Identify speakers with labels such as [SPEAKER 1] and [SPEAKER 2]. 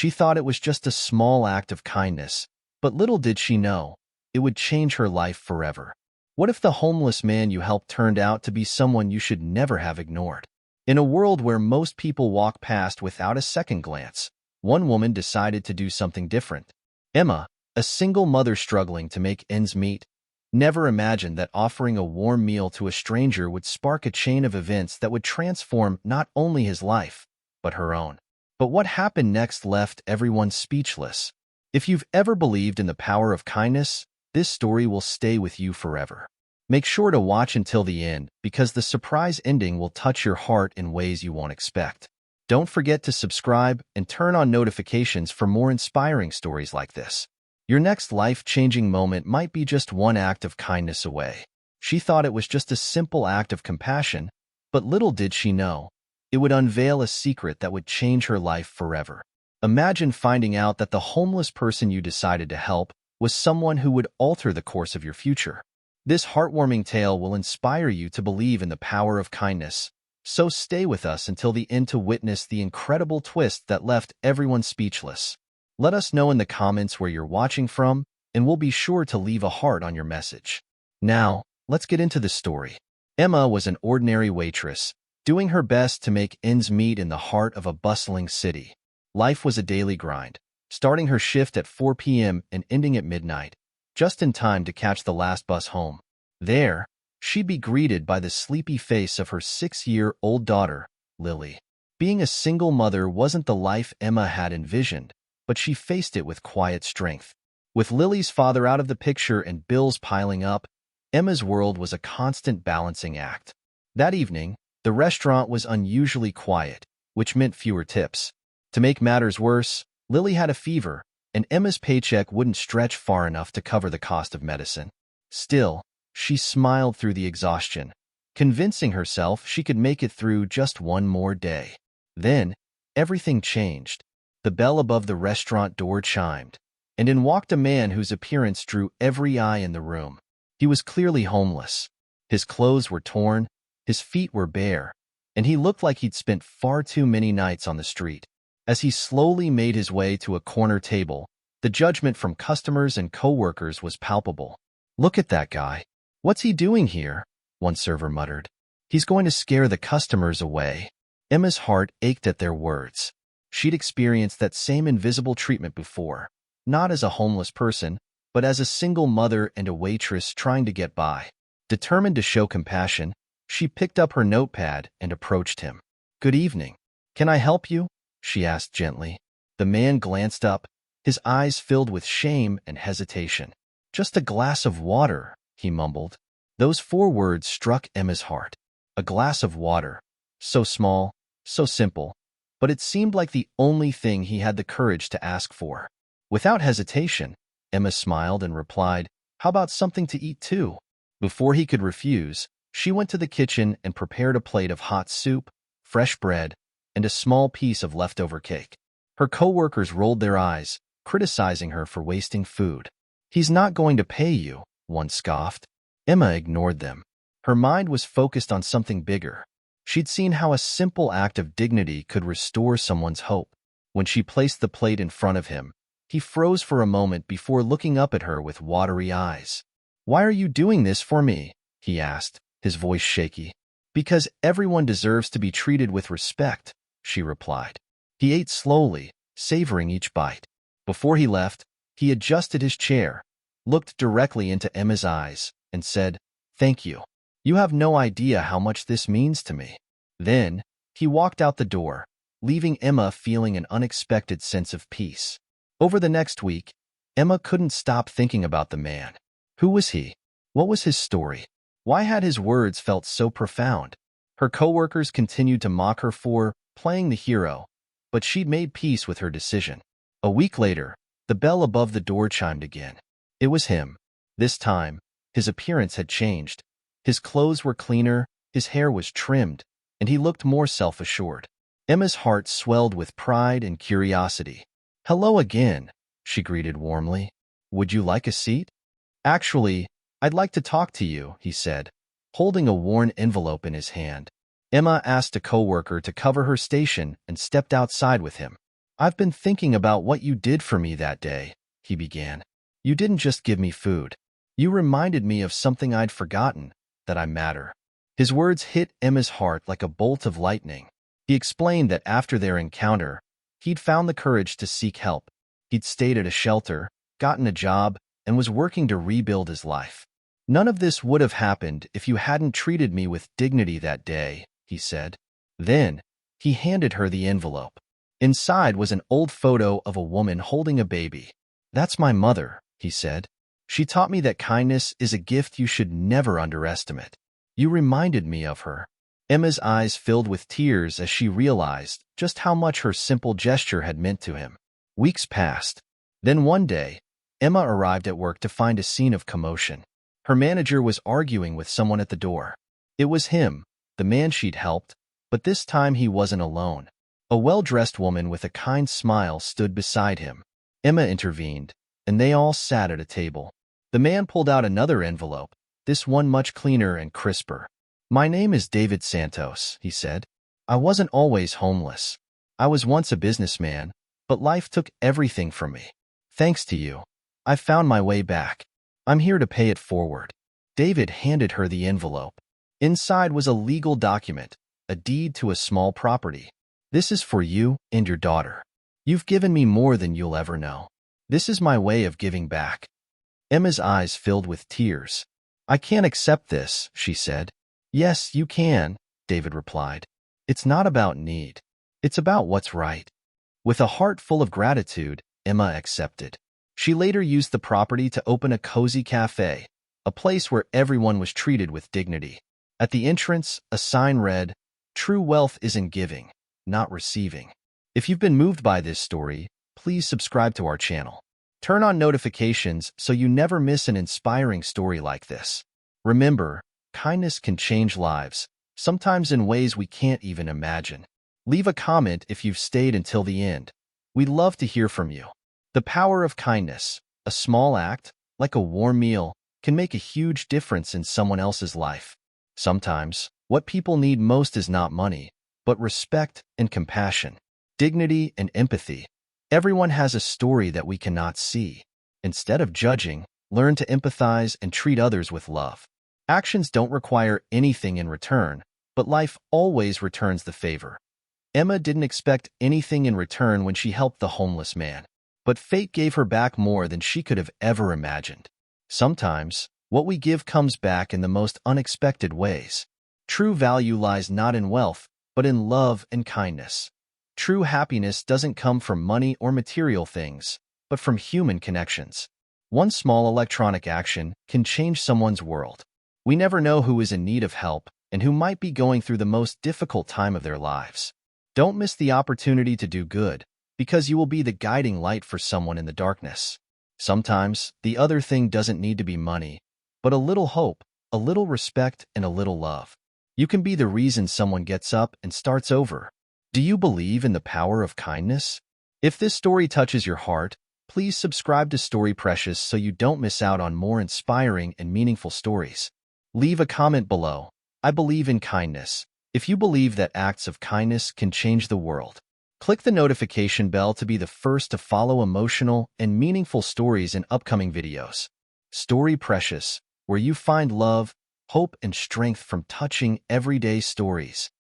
[SPEAKER 1] She thought it was just a small act of kindness, but little did she know, it would change her life forever. What if the homeless man you helped turned out to be someone you should never have ignored? In a world where most people walk past without a second glance, one woman decided to do something different. Emma, a single mother struggling to make ends meet, never imagined that offering a warm meal to a stranger would spark a chain of events that would transform not only his life, but her own. But what happened next left everyone speechless. If you've ever believed in the power of kindness, this story will stay with you forever. Make sure to watch until the end because the surprise ending will touch your heart in ways you won't expect. Don't forget to subscribe and turn on notifications for more inspiring stories like this. Your next life-changing moment might be just one act of kindness away. She thought it was just a simple act of compassion, but little did she know, it would unveil a secret that would change her life forever. Imagine finding out that the homeless person you decided to help was someone who would alter the course of your future. This heartwarming tale will inspire you to believe in the power of kindness, so stay with us until the end to witness the incredible twist that left everyone speechless. Let us know in the comments where you're watching from, and we'll be sure to leave a heart on your message. Now, let's get into the story. Emma was an ordinary waitress, doing her best to make ends meet in the heart of a bustling city. Life was a daily grind, starting her shift at 4 p.m. and ending at midnight, just in time to catch the last bus home. There, she'd be greeted by the sleepy face of her 6-year-old daughter, Lily. Being a single mother wasn't the life Emma had envisioned, but she faced it with quiet strength. With Lily's father out of the picture and bills piling up, Emma's world was a constant balancing act. That evening, the restaurant was unusually quiet, which meant fewer tips. To make matters worse, Lily had a fever, and Emma's paycheck wouldn't stretch far enough to cover the cost of medicine. Still, she smiled through the exhaustion, convincing herself she could make it through just one more day. Then, everything changed. The bell above the restaurant door chimed, and in walked a man whose appearance drew every eye in the room. He was clearly homeless. His clothes were torn, his feet were bare, and he looked like he'd spent far too many nights on the street. As he slowly made his way to a corner table, the judgment from customers and co-workers was palpable. "Look at that guy. What's he doing here?" one server muttered. "He's going to scare the customers away." Emma's heart ached at their words. She'd experienced that same invisible treatment before, not as a homeless person, but as a single mother and a waitress trying to get by. Determined to show compassion, she picked up her notepad and approached him. "Good evening. Can I help you?" she asked gently. The man glanced up, his eyes filled with shame and hesitation. "Just a glass of water," he mumbled. Those 4 words struck Emma's heart. A glass of water. So small, so simple, but it seemed like the only thing he had the courage to ask for. Without hesitation, Emma smiled and replied, "How about something to eat too?" Before he could refuse, she went to the kitchen and prepared a plate of hot soup, fresh bread, and a small piece of leftover cake. Her co-workers rolled their eyes, criticizing her for wasting food. "He's not going to pay you," one scoffed. Emma ignored them. Her mind was focused on something bigger. She'd seen how a simple act of dignity could restore someone's hope. When she placed the plate in front of him, he froze for a moment before looking up at her with watery eyes. "Why are you doing this for me?" he asked, his voice shaky. "Because everyone deserves to be treated with respect," she replied. He ate slowly, savoring each bite. Before he left, he adjusted his chair, looked directly into Emma's eyes, and said, "Thank you. You have no idea how much this means to me." Then, he walked out the door, leaving Emma feeling an unexpected sense of peace. Over the next week, Emma couldn't stop thinking about the man. Who was he? What was his story? Why had his words felt so profound? Her coworkers continued to mock her for playing the hero, but she'd made peace with her decision. A week later, the bell above the door chimed again. It was him. This time, his appearance had changed. His clothes were cleaner, his hair was trimmed, and he looked more self-assured. Emma's heart swelled with pride and curiosity. "Hello again," she greeted warmly. "Would you like a seat?" "Actually, I'd like to talk to you," he said, holding a worn envelope in his hand. Emma asked a coworker to cover her station and stepped outside with him. I've been thinking about what you did for me that day, he began. You didn't just give me food. You reminded me of something I'd forgotten, that I matter. His words hit Emma's heart like a bolt of lightning. He explained that after their encounter, he'd found the courage to seek help. He'd stayed at a shelter, gotten a job, and was working to rebuild his life. None of this would have happened if you hadn't treated me with dignity that day, he said. Then, he handed her the envelope. Inside was an old photo of a woman holding a baby. That's my mother, he said. She taught me that kindness is a gift you should never underestimate. You reminded me of her. Emma's eyes filled with tears as she realized just how much her simple gesture had meant to him. Weeks passed. Then one day, Emma arrived at work to find a scene of commotion. Her manager was arguing with someone at the door. It was him, the man she'd helped, but this time he wasn't alone. A well-dressed woman with a kind smile stood beside him. Emma intervened, and they all sat at a table. The man pulled out another envelope, this one much cleaner and crisper. My name is David Santos, he said. I wasn't always homeless. I was once a businessman, but life took everything from me. Thanks to you, I found my way back. I'm here to pay it forward. David handed her the envelope. Inside was a legal document, a deed to a small property. This is for you and your daughter. You've given me more than you'll ever know. This is my way of giving back. Emma's eyes filled with tears. I can't accept this, she said. Yes, you can, David replied. It's not about need. It's about what's right. With a heart full of gratitude, Emma accepted. She later used the property to open a cozy cafe, a place where everyone was treated with dignity. At the entrance, a sign read, "True wealth is in giving, not receiving." If you've been moved by this story, please subscribe to our channel. Turn on notifications so you never miss an inspiring story like this. Remember, kindness can change lives, sometimes in ways we can't even imagine. Leave a comment if you've stayed until the end. We'd love to hear from you. The power of kindness, a small act, like a warm meal, can make a huge difference in someone else's life. Sometimes, what people need most is not money, but respect and compassion, dignity and empathy. Everyone has a story that we cannot see. Instead of judging, learn to empathize and treat others with love. Actions don't require anything in return, but life always returns the favor. Emma didn't expect anything in return when she helped the homeless man, but fate gave her back more than she could have ever imagined. Sometimes, what we give comes back in the most unexpected ways. True value lies not in wealth, but in love and kindness. True happiness doesn't come from money or material things, but from human connections. One small electronic action can change someone's world. We never know who is in need of help and who might be going through the most difficult time of their lives. Don't miss the opportunity to do good, because you will be the guiding light for someone in the darkness. Sometimes, the other thing doesn't need to be money, but a little hope, a little respect, and a little love. You can be the reason someone gets up and starts over. Do you believe in the power of kindness? If this story touches your heart, please subscribe to Story Precious so you don't miss out on more inspiring and meaningful stories. Leave a comment below. I believe in kindness. If you believe that acts of kindness can change the world, click the notification bell to be the first to follow emotional and meaningful stories in upcoming videos. Story Precious, where you find love, hope, and strength from touching everyday stories.